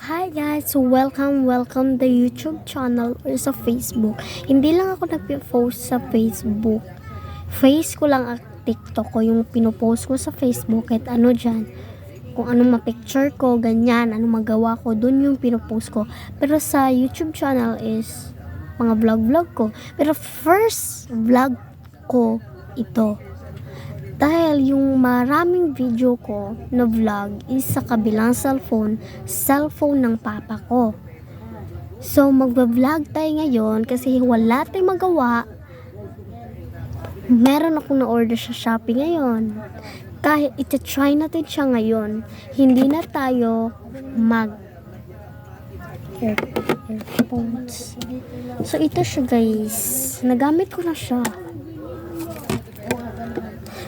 Hi guys! So welcome the YouTube channel or sa Facebook. Hindi lang ako nagpo-post sa Facebook. Face ko lang ang TikTok ko, yung pinopost ko sa Facebook kahit ano dyan. Kung anong ma-picture ko, ganyan, anong magawa ko, dun yung pinopost ko. Pero sa YouTube channel is mga vlog ko. Pero first vlog ko ito. Dahil yung maraming video ko na vlog is sa kabilang cellphone ng papa ko. So magva-vlog tayo ngayon kasi wala tayong magawa. Meron akong na-order sa Shopee ngayon. Kahit iti-try natin siya ngayon, hindi na tayo earphones. So ito siya guys, nagamit ko na siya.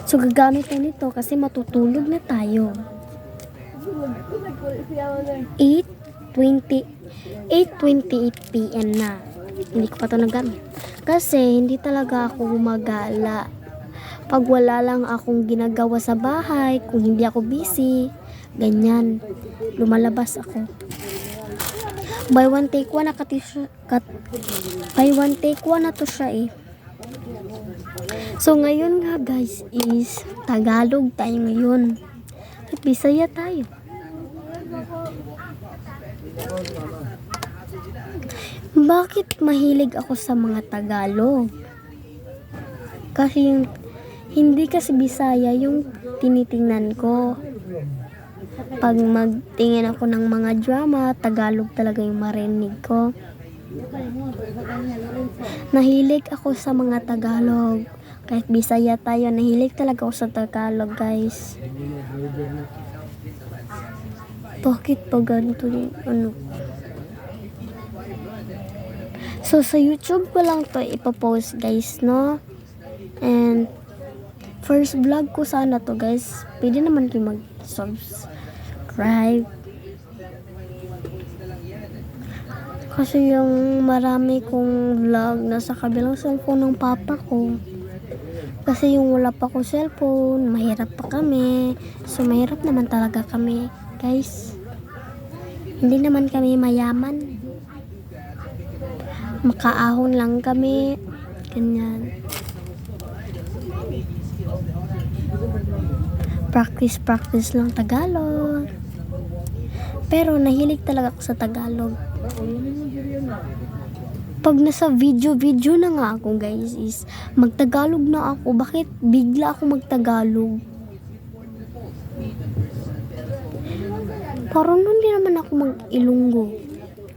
So, gagamit na nito kasi matutulog na tayo. 8:28 p.m. na. Hindi ko pa ito nagamit. Kasi, hindi talaga ako gumagala. Pag wala lang akong ginagawa sa bahay, kung hindi ako busy, ganyan. Lumalabas ako. Buy one take one na to siya eh. So ngayon nga guys is Tagalog tayo ngayon. At Bisaya tayo. Bakit mahilig ako sa mga Tagalog? Kasi yung hindi kasi Bisaya yung tinitingnan ko. Pag magtingin ako ng mga drama, Tagalog talaga yung marinig ko. Nahilig ako sa mga Tagalog. Kahit Bisaya tayo, nahilig talaga ako sa Tagalog, guys. Bakit pa ganito yung ano? So, sa YouTube ko lang to ipopost, guys, no? And, first vlog ko sana to, guys. Pwede naman kayo mag-subscribe. Kasi yung marami kong vlog nasa kabilang cellphone ng papa ko. Kasi yung wala pa ko cellphone, mahirap pa kami. So, mahirap naman talaga kami, guys. Hindi naman kami mayaman. Makaahon lang kami. Ganyan. Practice lang Tagalog. Pero nahilig talaga ako sa Tagalog. Pag nasa video na nga ako guys is magtagalog na ako. Bakit bigla ako magtagalog? Parang hindi naman ako mag-Ilonggo.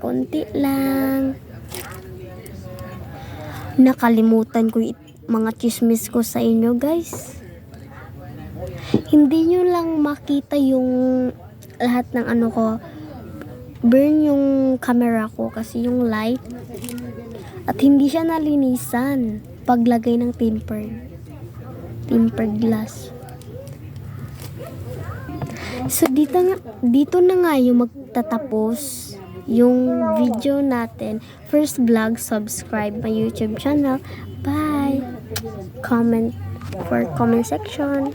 Konti lang. Nakalimutan ko mga chismis ko sa inyo guys. Hindi nyo lang makita yung lahat ng ano ko. Burn yung camera ko kasi yung light. At hindi siya nalinisan paglagay ng tempered glass. So dito na nga yung magtatapos yung video natin. First vlog, subscribe my YouTube channel. Bye! Comment section.